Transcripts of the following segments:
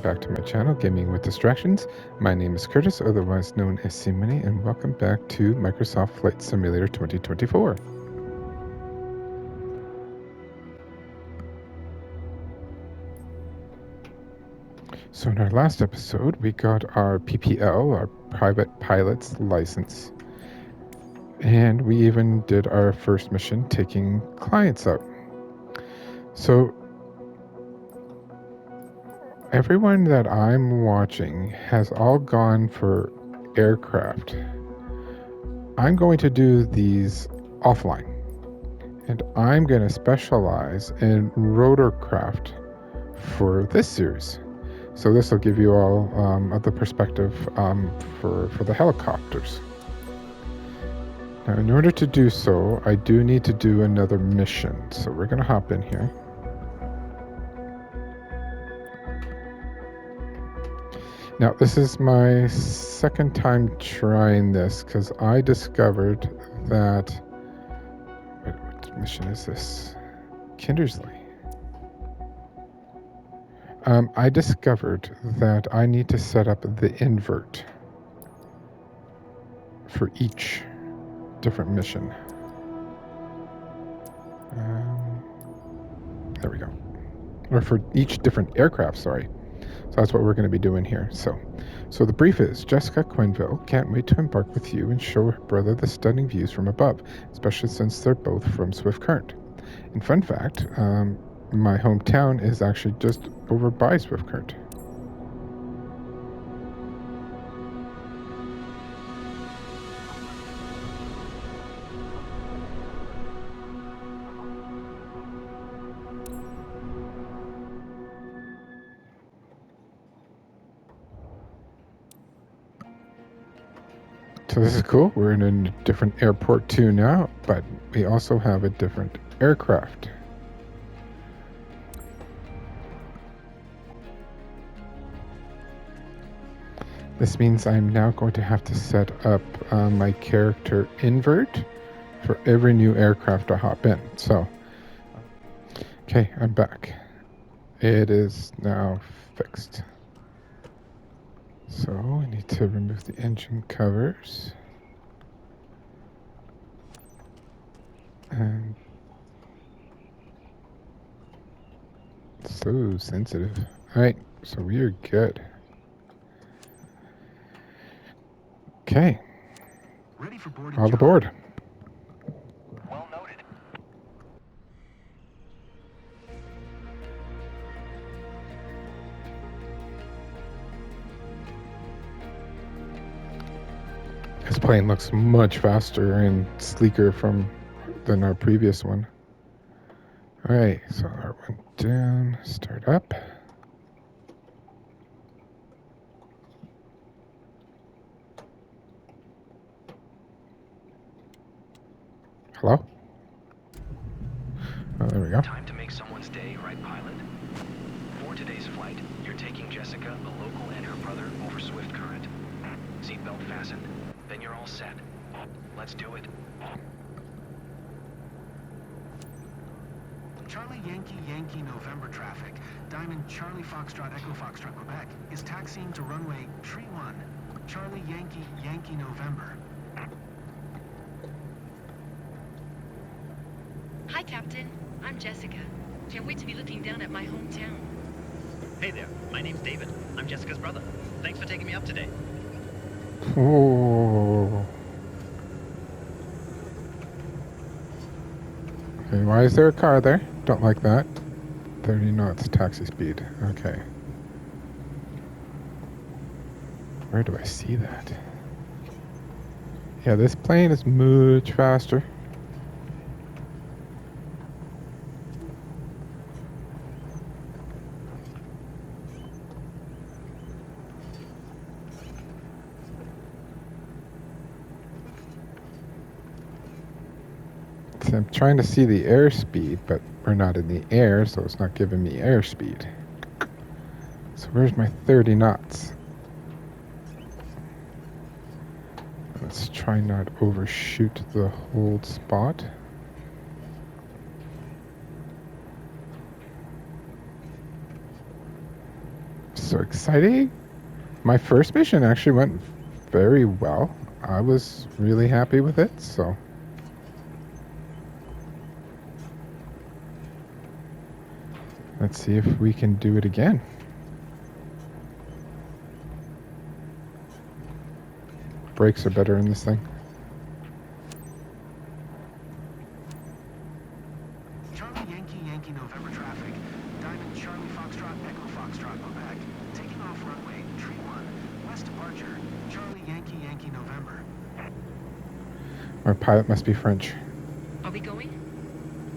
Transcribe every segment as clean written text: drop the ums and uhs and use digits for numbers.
back to my channel, Gaming with Distractions. My name is Curtis, otherwise known as Simony, and welcome back to Microsoft Flight Simulator 2024. So in our last episode, we got our PPL, our Private Pilot's License, and we even did our first mission taking clients out. So everyone that I'm watching has all gone for aircraft. I'm going to do these offline, and I'm going to specialize in rotorcraft for this series. So this will give you all the perspective for the helicopters. Now, in order to do so, I do need to do another mission. So we're going to hop in here. Now, this is my second time trying this because I discovered that... What mission is this? Kindersley. I discovered that I need to set up the invert for each different mission. There we go. Or for each different aircraft, sorry. So that's what we're going to be doing here. So the brief is, Jessica Quenville can't wait to embark with you and show her brother the stunning views from above, especially since they're both from Swift Current. And fun fact, my hometown is actually just over by Swift Current. So this is cool. We're in a different airport too now, but we also have a different aircraft. This means I'm now going to have to set up my character invert for every new aircraft I hop in. So, okay, I'm back. It is now fixed. So I need to remove the engine covers. And so sensitive. All right, so we are good. Okay. Ready for boarding. All aboard. Well noted. This plane looks much faster and sleeker than our previous one. All right, so our one down, start up. Hello? Oh, there we go. Time to make someone's day, right, pilot? For today's flight, you're taking Jessica, a local, and her brother over Swift Current. Seatbelt fastened. Then you're all set. Let's do it. Charlie Yankee Yankee November traffic. Diamond Charlie Foxtrot Echo Foxtrot Quebec is taxiing to runway Tree 1. Charlie Yankee Yankee November. Hi, Captain. I'm Jessica. Can't wait to be looking down at my hometown. Hey there, my name's David. I'm Jessica's brother. Thanks for taking me up today. Whoa. Okay, why is there a car there? Don't like that. 30 knots taxi speed. Okay. Where do I see that? Yeah, this plane is much faster. I'm trying to see the airspeed, but we're not in the air, so it's not giving me airspeed. So where's my 30 knots? Let's try not overshoot the hold spot. So so exciting. My first mission actually went very well. I was really happy with it, so. Let's see if we can do it again. Brakes are better in this thing. Charlie Yankee Yankee November traffic. Diamond Charlie Foxtrot Echo Foxtrot Quebec. Taking off runway tree 1. West departure. Charlie Yankee Yankee November. Our pilot must be French. Are we going?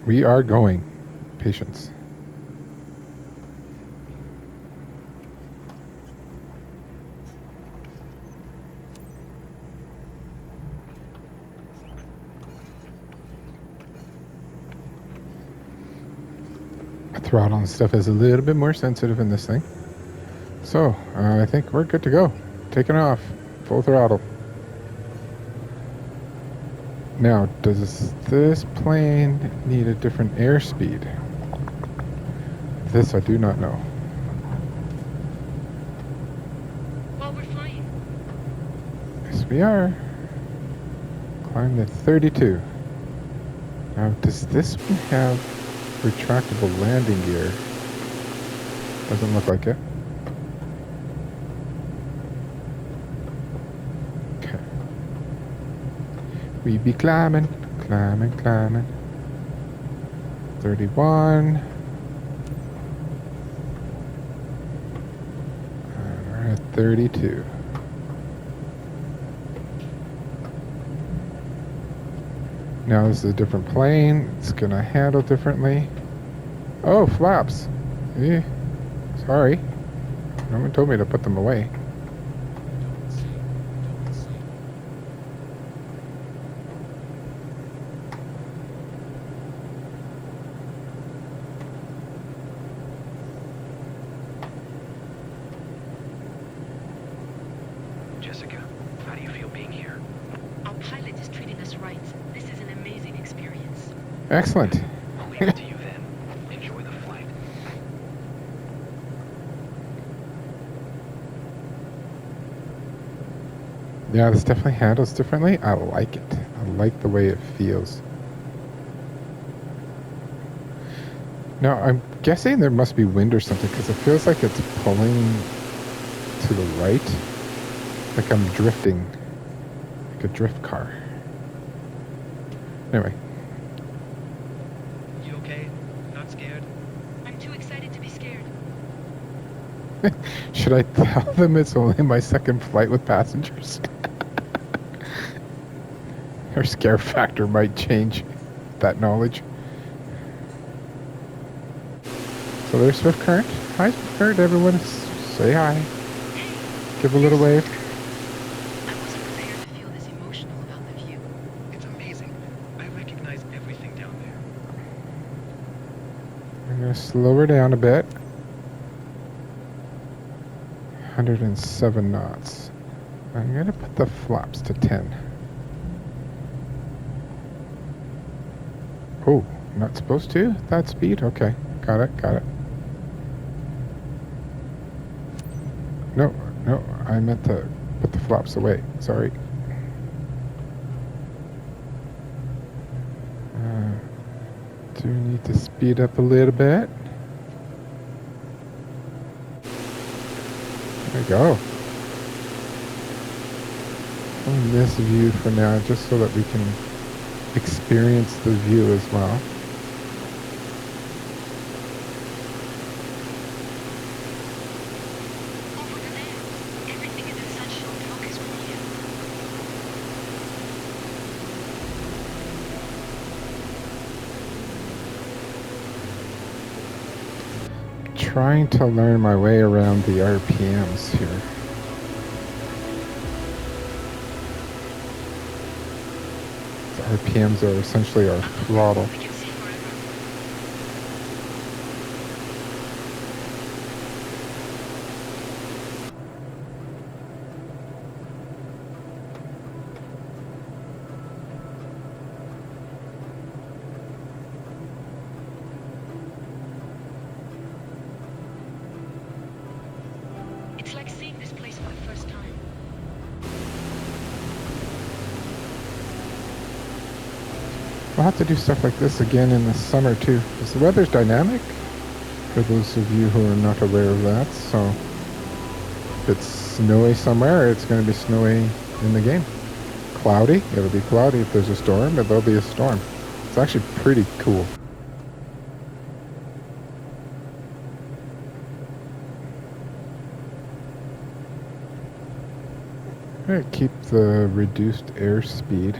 We are going. Patience. Throttle and stuff is a little bit more sensitive in this thing. So, I think we're good to go. Taking off. Full throttle. Now, does this plane need a different airspeed? This I do not know. Well, we're flying. Yes, we are. Climb to 32. Now, does this one have retractable landing gear? Doesn't look like it. Okay. We be climbing, climbing, climbing. 31. And we're at 32. Now this is a different plane. It's gonna handle differently. Oh, flaps. Eh, sorry. No one told me to put them away. Jessica, how do you feel being here? Our pilot is treating us right. This is an amazing experience. Excellent. I'll leave it to you then. Enjoy the flight. Yeah, this definitely handles differently. I like it. I like the way it feels. Now, I'm guessing there must be wind or something because it feels like it's pulling to the right. Like I'm drifting. Like a drift car. Anyway. You okay? Not scared? I'm too excited to be scared. Should I tell them it's only my second flight with passengers? Their scare factor might change that knowledge. So there's Swift Current. Hi, Swift Current, everyone. Say hi. Give a little wave. I wasn't prepared to feel this emotional about the view. It's amazing. I recognize everything down there. I'm going to slow her down a bit. 107 knots. I'm going to put the flaps to 10. Oh, not supposed to? That speed? Okay. Got it, got it. No, no, I meant to put the flaps away. Sorry. Do need to speed up a little bit. There we go. On this view for now, just so that we can experience the view as well. Over there. Everything is in such short focus, brilliant. Trying to learn my way around the RPMs here. The RPMs are essentially our throttle. I can see forever. We'll have to do stuff like this again in the summer too, because the weather's dynamic, for those of you who are not aware of that. So if it's snowy somewhere, it's going to be snowy in the game. Cloudy, it'll be cloudy. If there's a storm, there'll be a storm. It's actually pretty cool. I'm going to keep the reduced airspeed,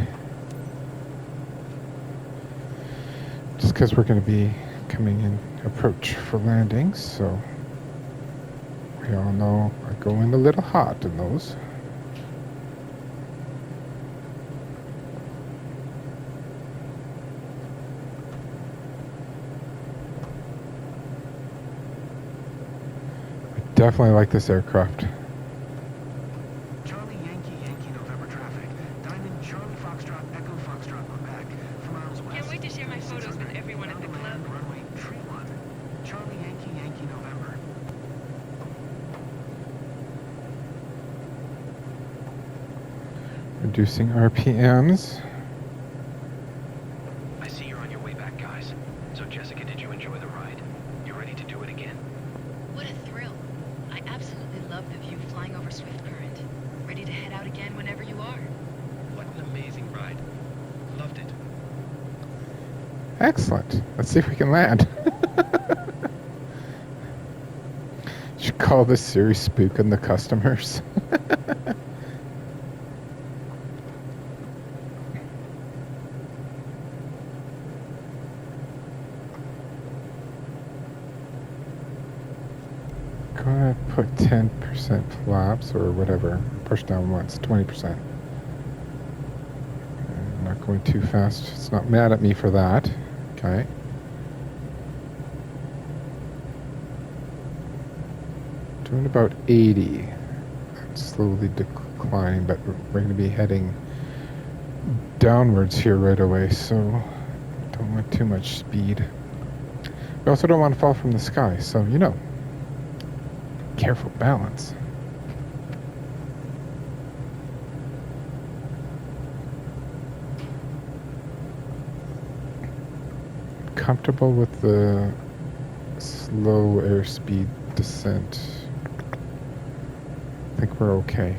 just because we're going to be coming in approach for landings, so we all know I go in a little hot in those. I definitely like this aircraft. Charlie Yankee Yankee November traffic. Diamond Charlie Foxtrot Echo Foxtrot Quebec. 4 miles west. Can't wait to share my photos with everyone at the club. Runway Tree 1. Charlie Yankee Yankee November. Reducing RPMs. I see you're on your way back, guys. So, Jessica, did you enjoy the ride? You ready to do it again? What a thrill. I absolutely love the view flying over Swift Current. Ready to head out again whenever you are. What an amazing ride. Loved it. Excellent. Let's see if we can land. Should call this series spooking the customers. Gonna put 10% flaps or whatever. Push down once, 20%. I'm not going too fast. It's not mad at me for that. Okay. Doing about 80. Slowly declining, but we're going to be heading downwards here right away, so don't want too much speed. We also don't want to fall from the sky, so you know. Careful balance. Comfortable with the slow airspeed descent. I think we're okay.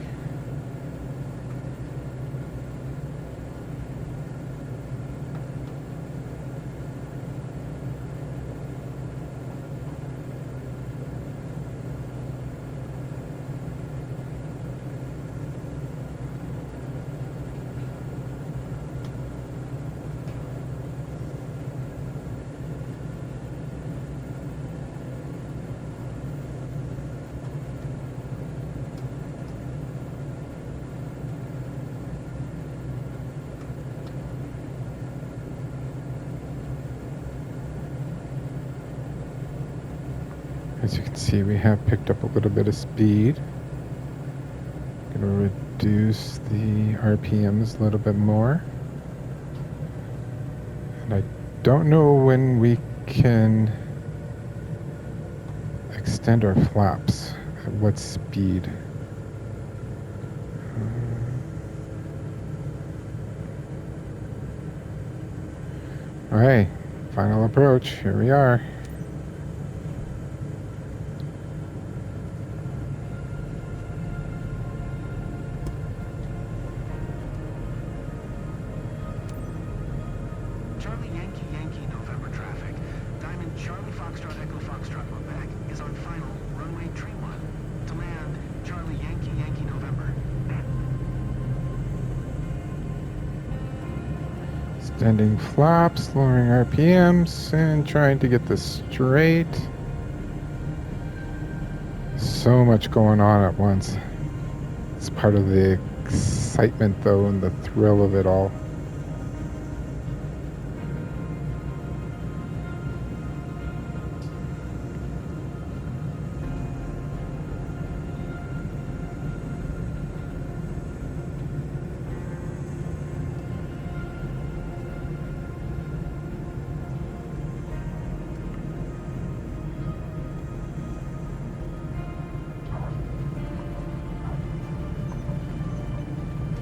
As you can see, we have picked up a little bit of speed. Going to reduce the RPMs a little bit more. And I don't know when we can extend our flaps. At what speed? All right, final approach. Here we are. Charlie Yankee Yankee November traffic. Diamond Charlie Foxtrot Echo Foxtrot Quebec is on final runway Tree 1. To land, Charlie Yankee Yankee November. Extending flaps, lowering RPMs, and trying to get this straight. So much going on at once. It's part of the excitement, though, and the thrill of it all.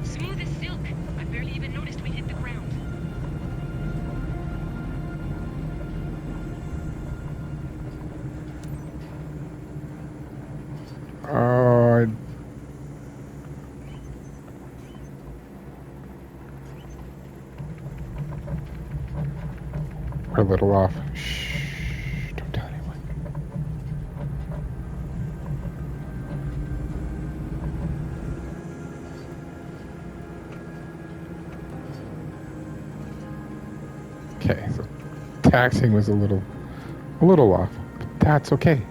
Smooth as silk. I barely even noticed we a little off. Shh. Don't tell anyone. Okay, so taxing was a little off, but that's okay.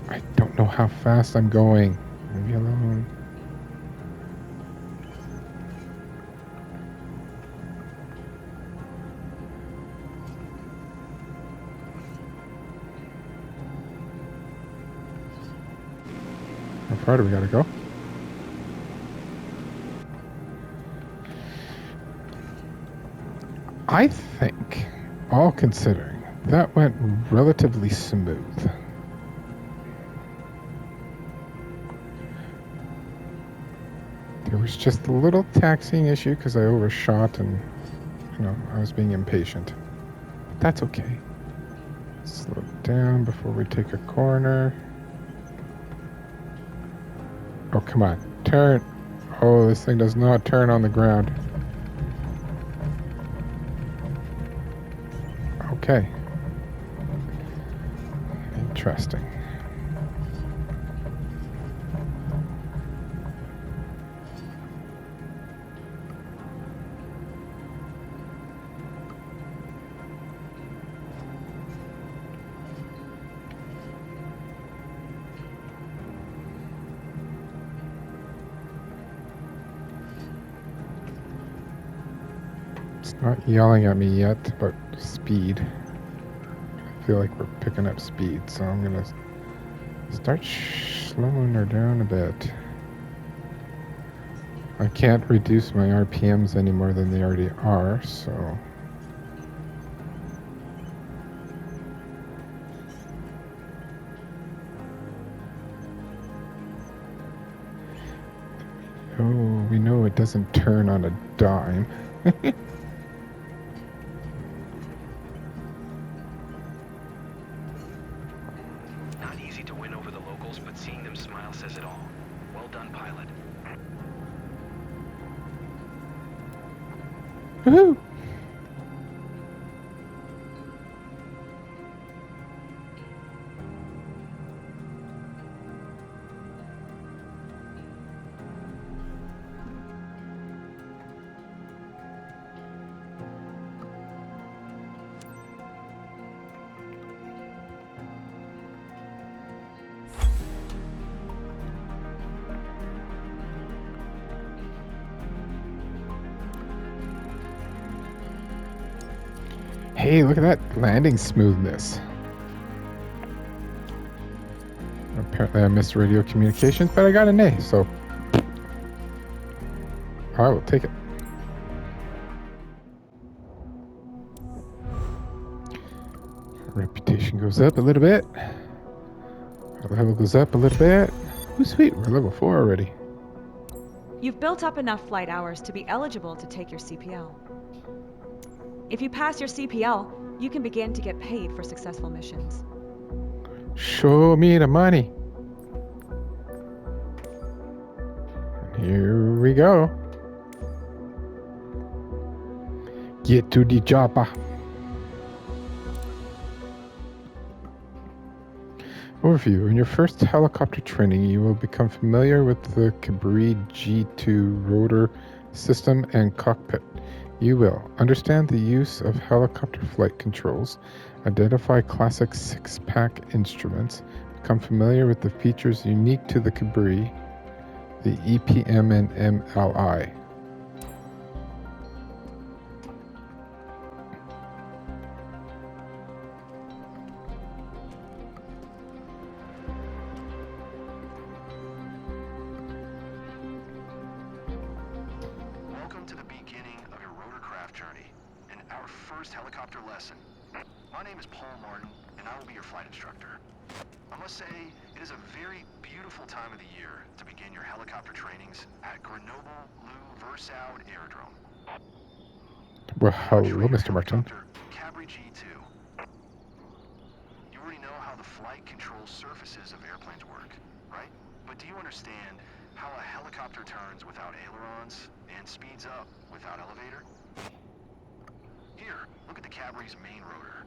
I don't know how fast I'm going. Leave me alone. How far do we gotta go? I think, all considering, that went relatively smooth. There was just a little taxiing issue because I overshot and, I was being impatient. But that's okay. Slow down before we take a corner. Oh, come on. Turn. Oh, this thing does not turn on the ground. Okay. Interesting. It's not yelling at me yet about speed. I feel like we're picking up speed, so I'm gonna start slowing her down a bit. I can't reduce my RPMs any more than they already are, so... Oh, we know it doesn't turn on a dime. Not easy to win over the locals, but seeing them smile says it all. Well done, pilot. Woohoo! Hey, look at that landing smoothness. Apparently I missed radio communications, but I got an A, so I will take it. Reputation goes up a little bit. Our level goes up a little bit. Oh, sweet, we're level 4 already. You've built up enough flight hours to be eligible to take your CPL. If you pass your CPL, you can begin to get paid for successful missions. Show me the money. And here we go. Get to the Choppa. Overview. In your first helicopter training, you will become familiar with the Cabri G2 rotor system and cockpit. You will understand the use of helicopter flight controls, identify classic six-pack instruments, become familiar with the features unique to the Cabri, the EPM and MLI. Welcome to the beginning of your rotorcraft journey and our first helicopter lesson. My name is Paul Martin, and I will be your flight instructor. I must say, it is a very beautiful time of the year to begin your helicopter trainings at Grenoble-Lou-Versoud Aerodrome. Well, hello, Mr. Martin. Cabri G2. You already know how the flight control surfaces of airplanes work, right? But do you understand how a helicopter turns without ailerons and speeds up without elevator? Here, look at the Cavalry's main rotor.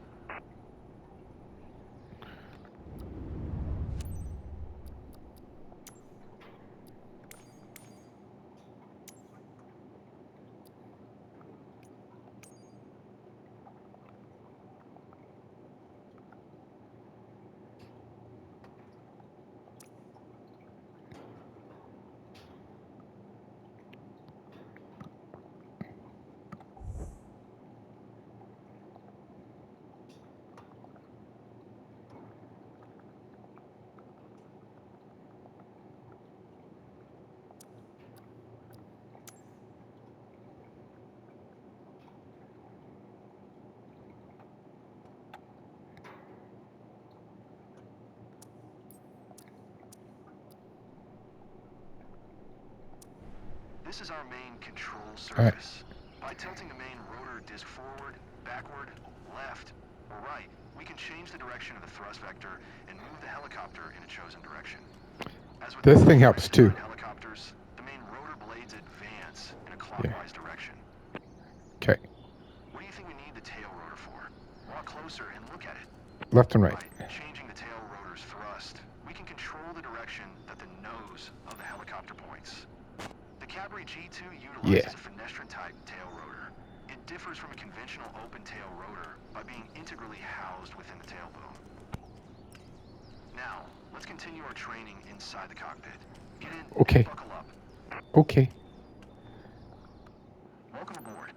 This is our main control surface. By tilting the main rotor disc forward, backward, left, or right, we can change the direction of the thrust vector and move the helicopter in a chosen direction. As with This thing helps too. helicopters, the main rotor blades advance in a clockwise direction. Okay. What do you think we need the tail rotor for? Walk closer and look at it. Left and right. By changing the tail rotor's thrust, we can control the direction that the nose of the helicopter points. The Cavalry G2 utilizes a fenestrine-type tail rotor. It differs from a conventional open-tail rotor by being integrally housed within the tail boom. Now, let's continue our training inside the cockpit. Get in Okay. and buckle up. Okay. Welcome aboard.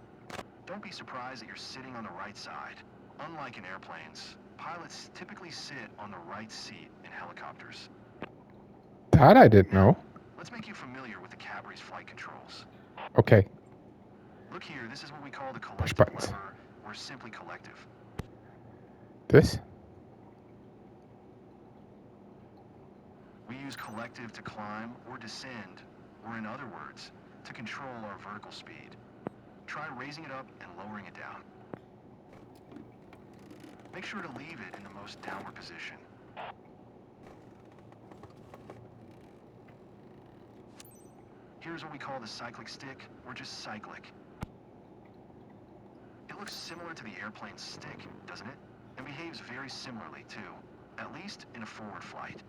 Don't be surprised that you're sitting on the right side. Unlike in airplanes, pilots typically sit on the right seat in helicopters. That I didn't know. Let's make you familiar with the Cavalry's flight controls. Okay. Look here, this is what we call the Push collective buttons. lever, or simply collective. This? We use collective to climb or descend, or in other words, to control our vertical speed. Try raising it up and lowering it down. Make sure to leave it in the most downward position. Here's what we call the cyclic stick, or just cyclic. It looks similar to the airplane's stick, doesn't it? And behaves very similarly, too, at least in a forward flight.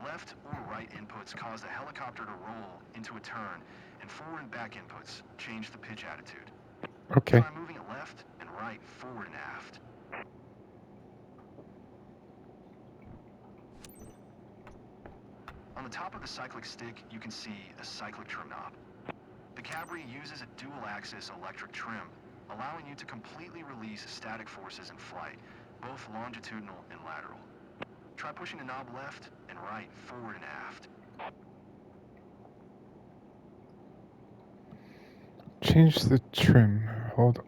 Left or right inputs cause the helicopter to roll into a turn, and forward and back inputs change the pitch attitude. Okay. Try moving it left and right, forward and aft. On the top of the cyclic stick, you can see a cyclic trim knob. The Cavalry uses a dual-axis electric trim, allowing you to completely release static forces in flight, both longitudinal and lateral. Try pushing the knob left and right, forward and aft. Change the trim. Hold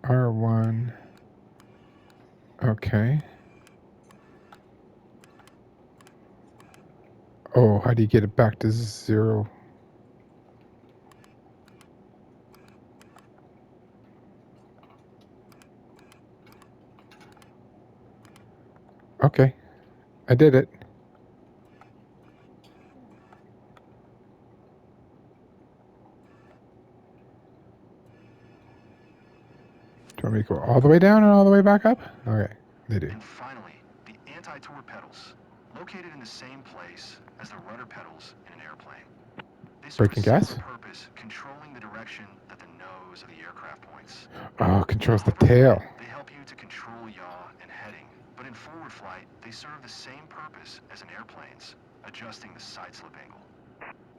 R1. Okay. Oh, how do you get it back to 0? Okay. I did it. Do you want me to go all the way down and all the way back up? Okay, they do. And finally, the anti-tour pedals, located in the same place as the rudder pedals in an airplane. They serve Braking a similar gas? purpose, controlling the direction that the nose of the aircraft points. Oh, controls the In hover tail. flight, they help you to control yaw and heading, but in forward flight, they serve the same purpose as in airplanes, adjusting the side slip angle.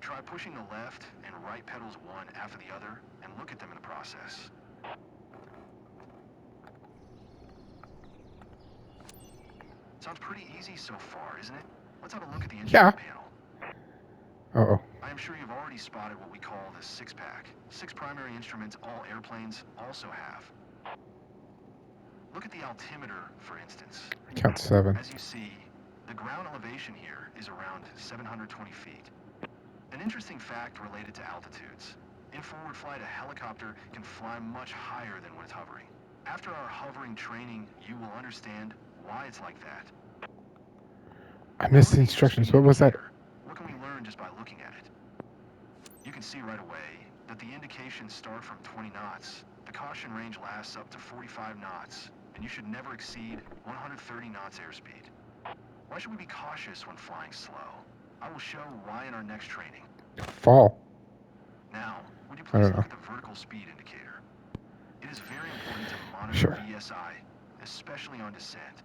Try pushing the left and right pedals one after the other, and look at them in the process. Sounds pretty easy so far, isn't it? Let's have a look at the instrument panel. Uh-oh. I am sure you've already spotted what we call the six-pack. 6 primary instruments all airplanes also have. Look at the altimeter, for instance. Count 7. As you see, the ground elevation here is around 720 feet. An interesting fact related to altitudes. In forward flight, a helicopter can fly much higher than when it's hovering. After our hovering training, you will understand why it's like that. I missed the instructions. What was that? What can we learn just by looking at it? You can see right away that the indications start from 20 knots. The caution range lasts up to 45 knots, and you should never exceed 130 knots airspeed. Why should we be cautious when flying slow? I will show why in our next training. Fall. Now, would you I please don't know. look at the vertical speed indicator? It is very important to monitor Sure. VSI, especially on descent.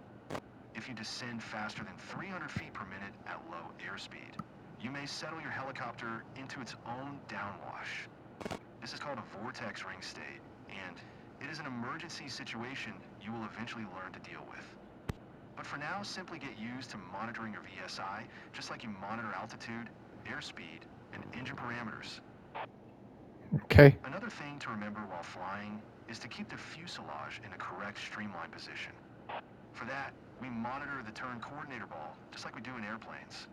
If you descend faster than 300 feet per minute at low airspeed, you may settle your helicopter into its own downwash. This is called a vortex ring state, and it is an emergency situation you will eventually learn to deal with. But for now, simply get used to monitoring your VSI, just like you monitor altitude, airspeed, and engine parameters. Okay. Another thing to remember while flying is to keep the fuselage in a correct streamline position. For that, we monitor the turn coordinator ball, just like we do in airplanes.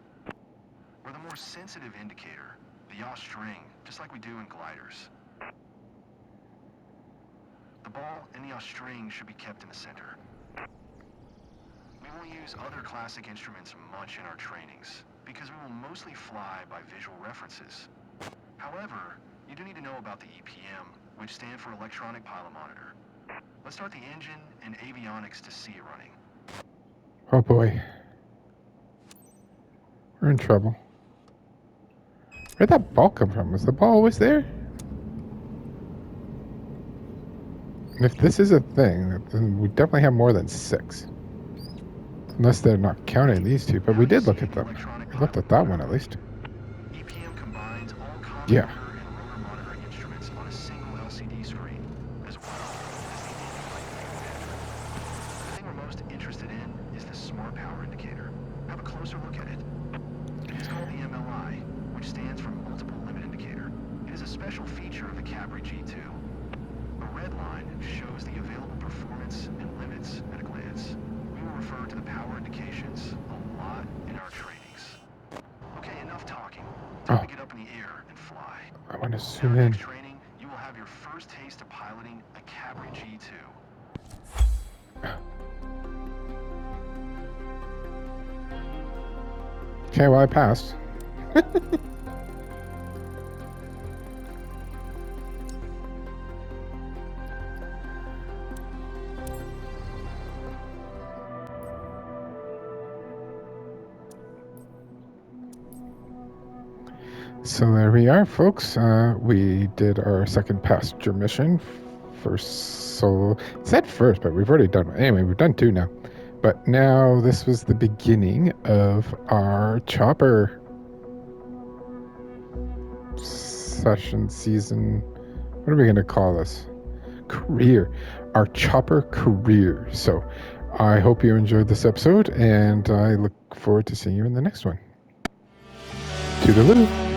Or the more sensitive indicator, the yaw string, just like we do in gliders. The ball and the yaw string should be kept in the center. We won't use other classic instruments much in our trainings, because we will mostly fly by visual references. However, you do need to know about the EPM, which stand for Electronic Pilot Monitor. Let's start the engine and avionics to see it running. Oh boy. We're in trouble. Where'd that ball come from? Was the ball always there? And if this is a thing, then we definitely have more than 6. Unless they're not counting these two, but we did look at them. We looked at that one at least. EPM combines all common Yeah. motor and rotor monitoring instruments on a single LCD screen, as well as the in-flight view measure. The thing we're most interested in is the Smart Power Indicator. Have a closer look at it. It's called the MLI, which stands for Multiple Limit Indicator. It is a special feature of the Capri G2. A red line shows the available performance and limits at a glance. We will refer to the power indications a lot in our trainings. Okay, enough talking. Time to get up in the air and fly. I want to In our zoom in. next training, you will have your first taste of piloting a Capri G2. Okay, well, I passed. So there we are, folks. We did our second passenger mission for solo. It said first, but we've already done one. Anyway, we've done 2 now. But now this was the beginning of our chopper session season. What are we going to call this? Career. Our chopper career. So I hope you enjoyed this episode, and I look forward to seeing you in the next one. Toodaloo.